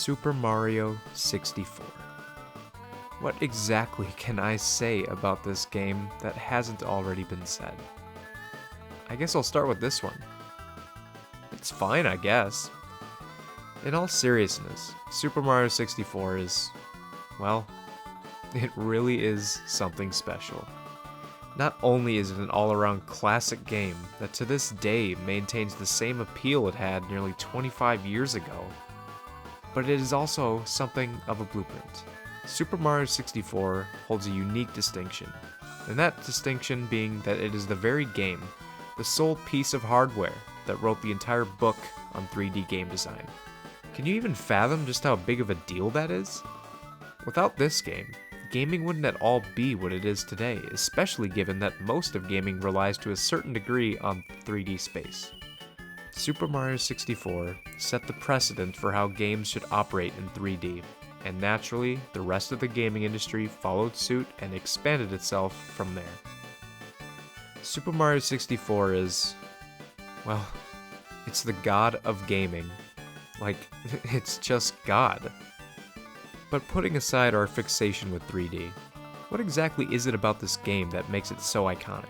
Super Mario 64. What exactly can I say about this game that hasn't already been said? I guess I'll start with this one. It's fine, I guess. In all seriousness, Super Mario 64 is, well, it really is something special. Not only is it an all-around classic game that to this day maintains the same appeal it had nearly 25 years ago, but it is also something of a blueprint. Super Mario 64 holds a unique distinction, and that distinction being that it is the very game, the sole piece of hardware that wrote the entire book on 3D game design. Can you even fathom just how big of a deal that is? Without this game, gaming wouldn't at all be what it is today, especially given that most of gaming relies to a certain degree on 3D space. Super Mario 64 set the precedent for how games should operate in 3D, and naturally, the rest of the gaming industry followed suit and expanded itself from there. Super Mario 64 is, well, it's the god of gaming. Like, it's just God. But putting aside our fixation with 3D, what exactly is it about this game that makes it so iconic?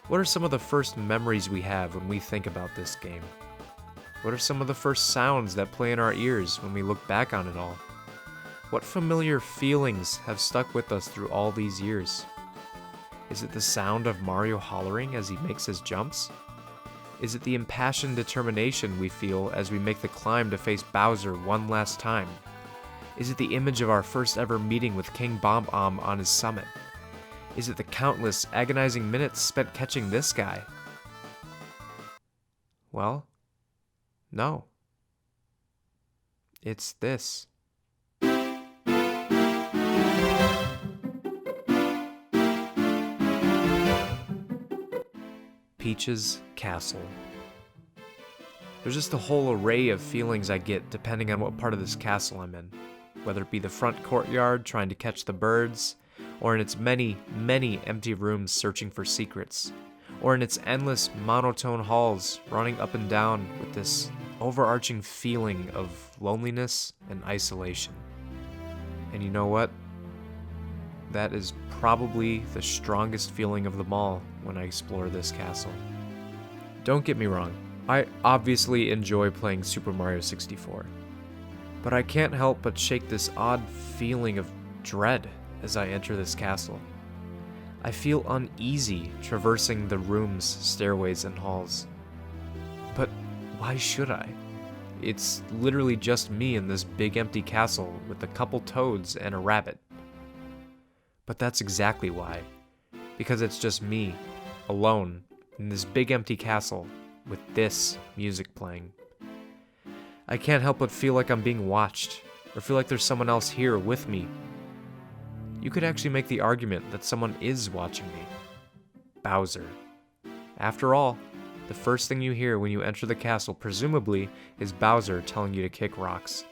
What are some of the first memories we have when we think about this game? What are some of the first sounds that play in our ears when we look back on it all? What familiar feelings have stuck with us through all these years? Is it the sound of Mario hollering as he makes his jumps? Is it the impassioned determination we feel as we make the climb to face Bowser one last time? Is it the image of our first ever meeting with King Bomb-Omb on his summit? Is it the countless, agonizing minutes spent catching this guy? Well, no. It's this. Peach's Castle. There's just a whole array of feelings I get depending on what part of this castle I'm in, whether it be the front courtyard trying to catch the birds, or in its many, many empty rooms searching for secrets, or in its endless monotone halls running up and down with this overarching feeling of loneliness and isolation. And you know what? That is probably the strongest feeling of them all when I explore this castle. Don't get me wrong, I obviously enjoy playing Super Mario 64, but I can't help but shake this odd feeling of dread as I enter this castle. I feel uneasy traversing the rooms, stairways, and halls. But why should I? It's literally just me in this big empty castle with a couple toads and a rabbit. But that's exactly why. Because it's just me, alone, in this big empty castle, with this music playing. I can't help but feel like I'm being watched, or feel like there's someone else here with me. You could actually make the argument that someone is watching me. Bowser. After all, the first thing you hear when you enter the castle, presumably, is Bowser telling you to kick rocks.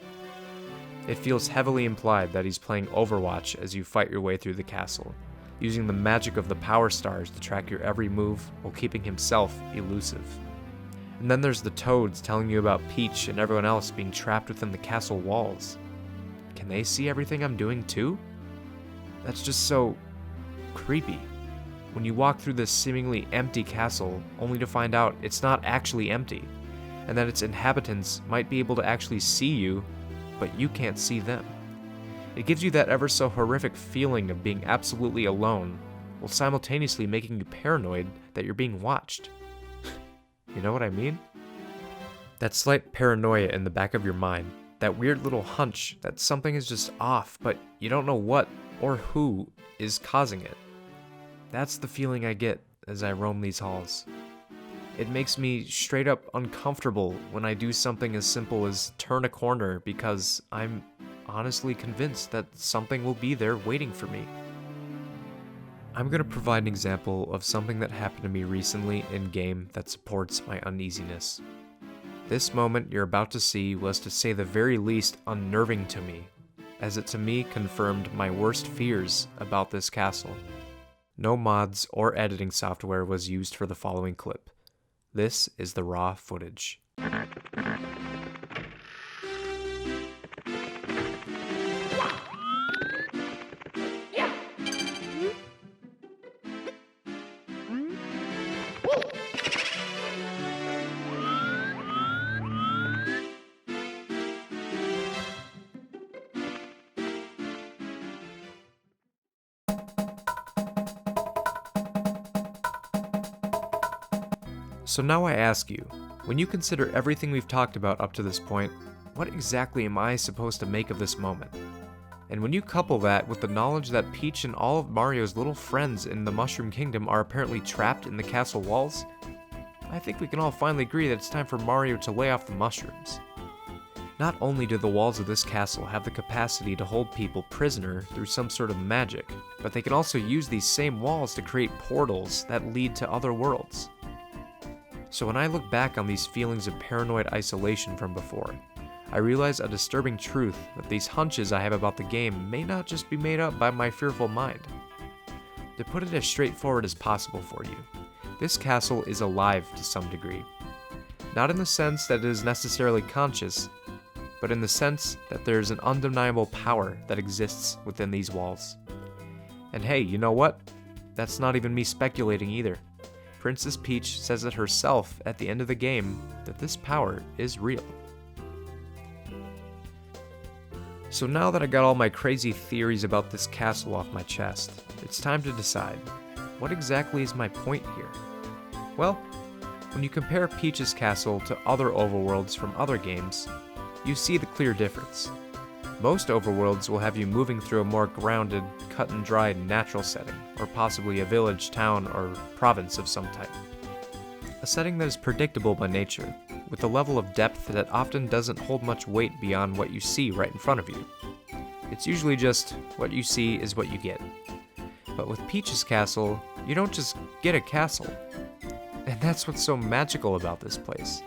It feels heavily implied that he's playing Overwatch as you fight your way through the castle, using the magic of the Power Stars to track your every move while keeping himself elusive. And then there's the toads telling you about Peach and everyone else being trapped within the castle walls. Can they see everything I'm doing too? That's just so creepy. When you walk through this seemingly empty castle, only to find out it's not actually empty, and that its inhabitants might be able to actually see you, but you can't see them. It gives you that ever so horrific feeling of being absolutely alone, while simultaneously making you paranoid that you're being watched. You know what I mean? That slight paranoia in the back of your mind, that weird little hunch that something is just off, but you don't know what or who is causing it. That's the feeling I get as I roam these halls. It makes me straight up uncomfortable when I do something as simple as turn a corner because I'm honestly convinced that something will be there waiting for me. I'm going to provide an example of something that happened to me recently in-game that supports my uneasiness. This moment you're about to see was, to say the very least, unnerving to me, as it to me confirmed my worst fears about this castle. No mods or editing software was used for the following clip. This is the raw footage. So now I ask you, when you consider everything we've talked about up to this point, what exactly am I supposed to make of this moment? And when you couple that with the knowledge that Peach and all of Mario's little friends in the Mushroom Kingdom are apparently trapped in the castle walls, I think we can all finally agree that it's time for Mario to lay off the mushrooms. Not only do the walls of this castle have the capacity to hold people prisoner through some sort of magic, but they can also use these same walls to create portals that lead to other worlds. So when I look back on these feelings of paranoid isolation from before, I realize a disturbing truth that these hunches I have about the game may not just be made up by my fearful mind. To put it as straightforward as possible for you, this castle is alive to some degree. Not in the sense that it is necessarily conscious, but in the sense that there is an undeniable power that exists within these walls. And hey, you know what? That's not even me speculating either. Princess Peach says it herself at the end of the game that this power is real. So now that I got all my crazy theories about this castle off my chest, it's time to decide, what exactly is my point here? Well, when you compare Peach's castle to other overworlds from other games, you see the clear difference. Most overworlds will have you moving through a more grounded, cut-and-dried natural setting, or possibly a village, town, or province of some type. A setting that is predictable by nature, with a level of depth that often doesn't hold much weight beyond what you see right in front of you. It's usually just what you see is what you get. But with Peach's castle, you don't just get a castle. And that's what's so magical about this place.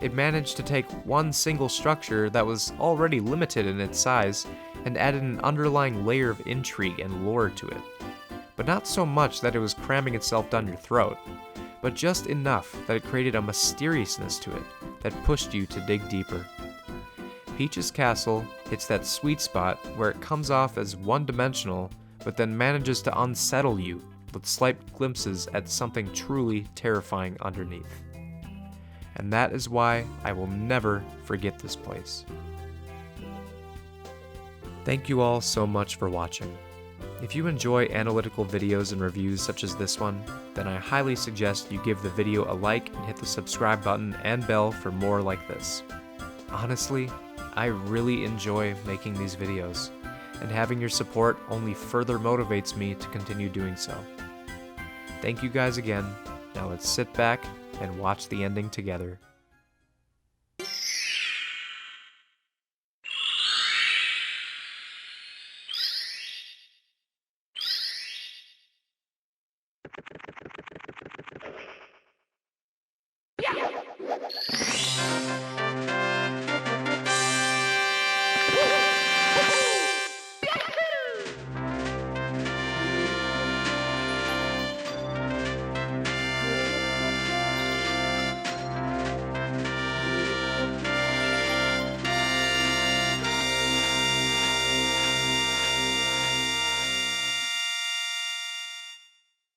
It managed to take one single structure that was already limited in its size and added an underlying layer of intrigue and lore to it. But not so much that it was cramming itself down your throat, but just enough that it created a mysteriousness to it that pushed you to dig deeper. Peach's castle hits that sweet spot where it comes off as one-dimensional, but then manages to unsettle you with slight glimpses at something truly terrifying underneath. And that is why I will never forget this place. Thank you all so much for watching. If you enjoy analytical videos and reviews such as this one, then I highly suggest you give the video a like and hit the subscribe button and bell for more like this. Honestly, I really enjoy making these videos, and having your support only further motivates me to continue doing so. Thank you guys again. Now let's sit back and watch the ending together.